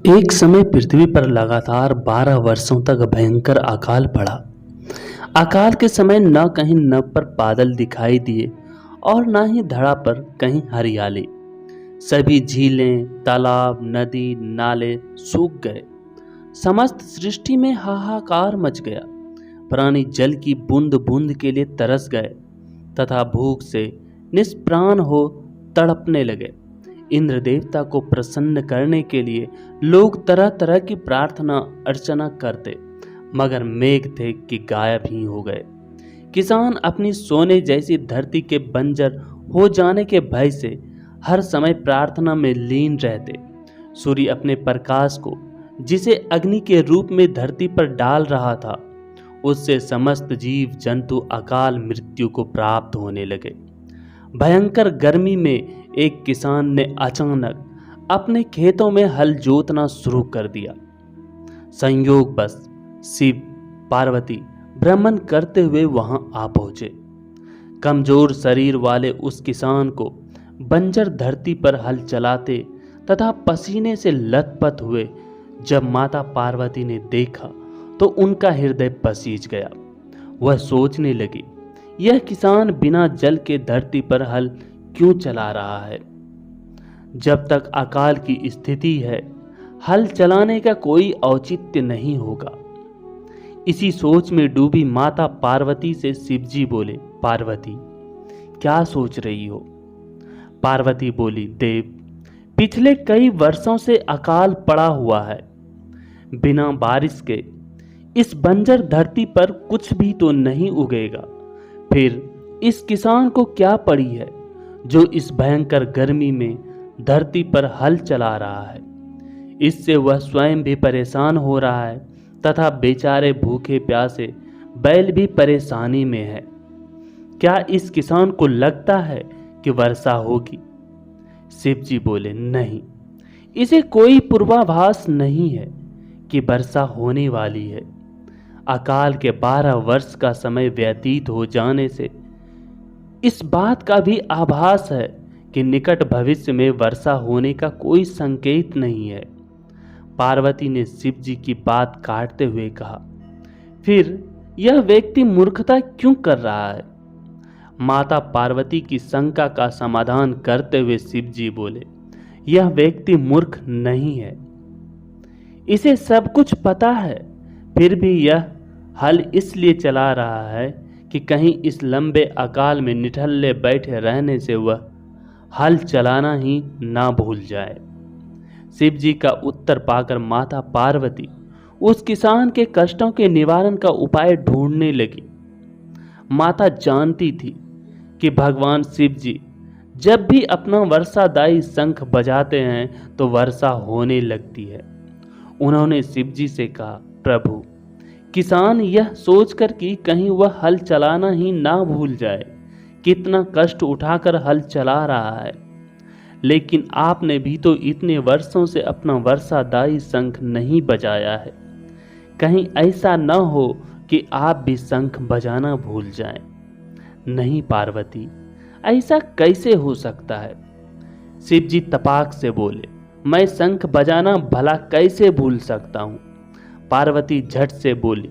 एक समय पृथ्वी पर लगातार 12 वर्षों तक भयंकर अकाल पड़ा। अकाल के समय न कहीं नभ पर बादल दिखाई दिए और न ही धरा पर कहीं हरियाली। सभी झीलें, तालाब, नदी, नाले सूख गए। समस्त सृष्टि में हाहाकार मच गया। प्राणी जल की बूंद बूंद के लिए तरस गए तथा भूख से निष्प्राण हो तड़पने लगे। इंद्र देवता को प्रसन्न करने के लिए लोग तरह तरह की प्रार्थना अर्चना करते, मगर मेघ थे कि गायब ही हो गए। किसान अपनी सोने जैसी धरती के बंजर हो जाने के भय से हर समय प्रार्थना में लीन रहते। सूर्य अपने प्रकाश को, जिसे अग्नि के रूप में धरती पर डाल रहा था, उससे समस्त जीव जंतु अकाल मृत्यु को प्राप्त होने लगे। भयंकर गर्मी में एक किसान ने अचानक अपने खेतों में हल जोतना शुरू कर दिया। संयोगवश शिव पार्वती भ्रमण करते हुए वहां आ पहुंचे। कमजोर शरीर वाले उस किसान को बंजर धरती पर हल चलाते तथा पसीने से लथपथ हुए जब माता पार्वती ने देखा तो उनका हृदय पसीज गया। वह सोचने लगी, यह किसान बिना जल के धरती पर हल क्यों चला रहा है? जब तक अकाल की स्थिति है, हल चलाने का कोई औचित्य नहीं होगा। इसी सोच में डूबी माता पार्वती से शिवजी बोले, पार्वती क्या सोच रही हो? पार्वती बोली, देव, पिछले कई वर्षों से अकाल पड़ा हुआ है। बिना बारिश के इस बंजर धरती पर कुछ भी तो नहीं उगेगा। फिर इस किसान को क्या पड़ी है जो इस भयंकर गर्मी में धरती पर हल चला रहा है? इससे वह स्वयं भी परेशान हो रहा है तथा बेचारे भूखे प्यासे बैल भी परेशानी में है। क्या इस किसान को लगता है कि वर्षा होगी? शिवजी बोले, नहीं, इसे कोई पूर्वाभास नहीं है कि वर्षा होने वाली है। अकाल के 12 वर्ष का समय व्यतीत हो जाने से इस बात का भी आभास है कि निकट भविष्य में वर्षा होने का कोई संकेत नहीं है। पार्वती ने शिव जी की बात काटते हुए कहा, फिर यह व्यक्ति मूर्खता क्यों कर रहा है? माता पार्वती की शंका का समाधान करते हुए शिव जी बोले, यह व्यक्ति मूर्ख नहीं है, इसे सब कुछ पता है, फिर भी यह हल इसलिए चला रहा है कि कहीं इस लंबे अकाल में निठल्ले बैठे रहने से वह हल चलाना ही ना भूल जाए। शिव जी का उत्तर पाकर माता पार्वती उस किसान के कष्टों के निवारण का उपाय ढूंढने लगी। माता जानती थी कि भगवान शिव जी जब भी अपना वर्षादायी शंख बजाते हैं तो वर्षा होने लगती है। उन्होंने शिव जी से कहा, प्रभु, किसान यह सोचकर कि कहीं वह हल चलाना ही ना भूल जाए, कितना कष्ट उठाकर हल चला रहा है, लेकिन आपने भी तो इतने वर्षों से अपना वर्षादायी शंख नहीं बजाया है। कहीं ऐसा न हो कि आप भी शंख बजाना भूल जाएं। नहीं पार्वती, ऐसा कैसे हो सकता है? शिव जी तपाक से बोले, मैं शंख बजाना भला कैसे भूल सकता हूं? पार्वती झट से बोली,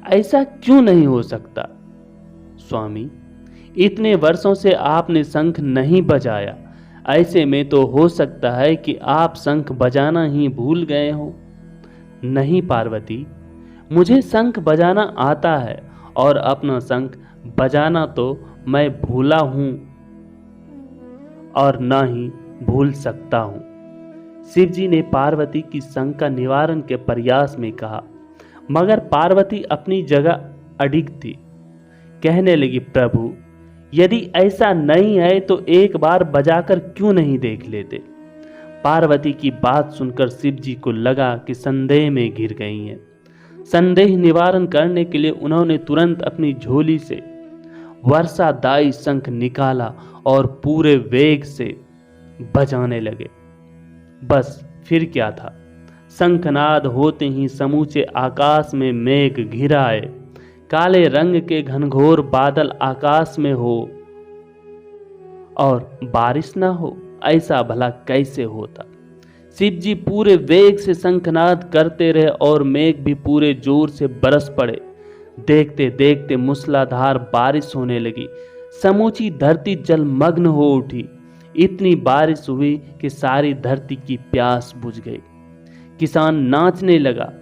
ऐसा क्यों नहीं हो सकता? स्वामी, इतने वर्षों से आपने शंख नहीं बजाया, ऐसे में तो हो सकता है कि आप शंख बजाना ही भूल गए हो। नहीं पार्वती, मुझे शंख बजाना आता है और अपना शंख बजाना तो मैं भूला हूं और न ही भूल सकता हूं। शिवजी ने पार्वती की शंका निवारण के प्रयास में कहा, मगर पार्वती अपनी जगह अडिग थी। कहने लगी, प्रभु, यदि ऐसा नहीं है तो एक बार बजाकर क्यों नहीं देख लेते? पार्वती की बात सुनकर शिवजी को लगा कि संदेह में घिर गई हैं। संदेह निवारण करने के लिए उन्होंने तुरंत अपनी झोली से वर्षादायी शंख निकाला और पूरे वेग से बजाने लगे। बस फिर क्या था, शंखनाद होते ही समूचे आकाश में मेघ घिर आए। काले रंग के घनघोर बादल आकाश में हो और बारिश ना हो, ऐसा भला कैसे होता? शिव जी पूरे वेग से शंखनाद करते रहे और मेघ भी पूरे जोर से बरस पड़े। देखते देखते मूसलाधार बारिश होने लगी। समूची धरती जलमग्न हो उठी। इतनी बारिश हुई कि सारी धरती की प्यास बुझ गई। किसान नाचने लगा।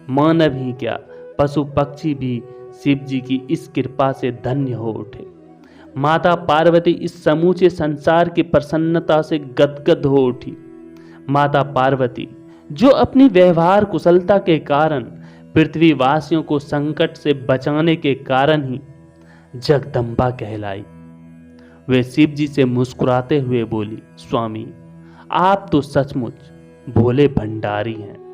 मानव ही क्या, पशु पक्षी भी शिव जी की इस कृपा से धन्य हो उठे। माता पार्वती इस समूचे संसार की प्रसन्नता से गदगद हो उठी। माता पार्वती जो अपनी व्यवहार कुशलता के कारण, पृथ्वीवासियों को संकट से बचाने के कारण ही जगदम्बा कहलाई। वे शिव जी से मुस्कुराते हुए बोली, स्वामी, आप तो सचमुच भोले भंडारी हैं।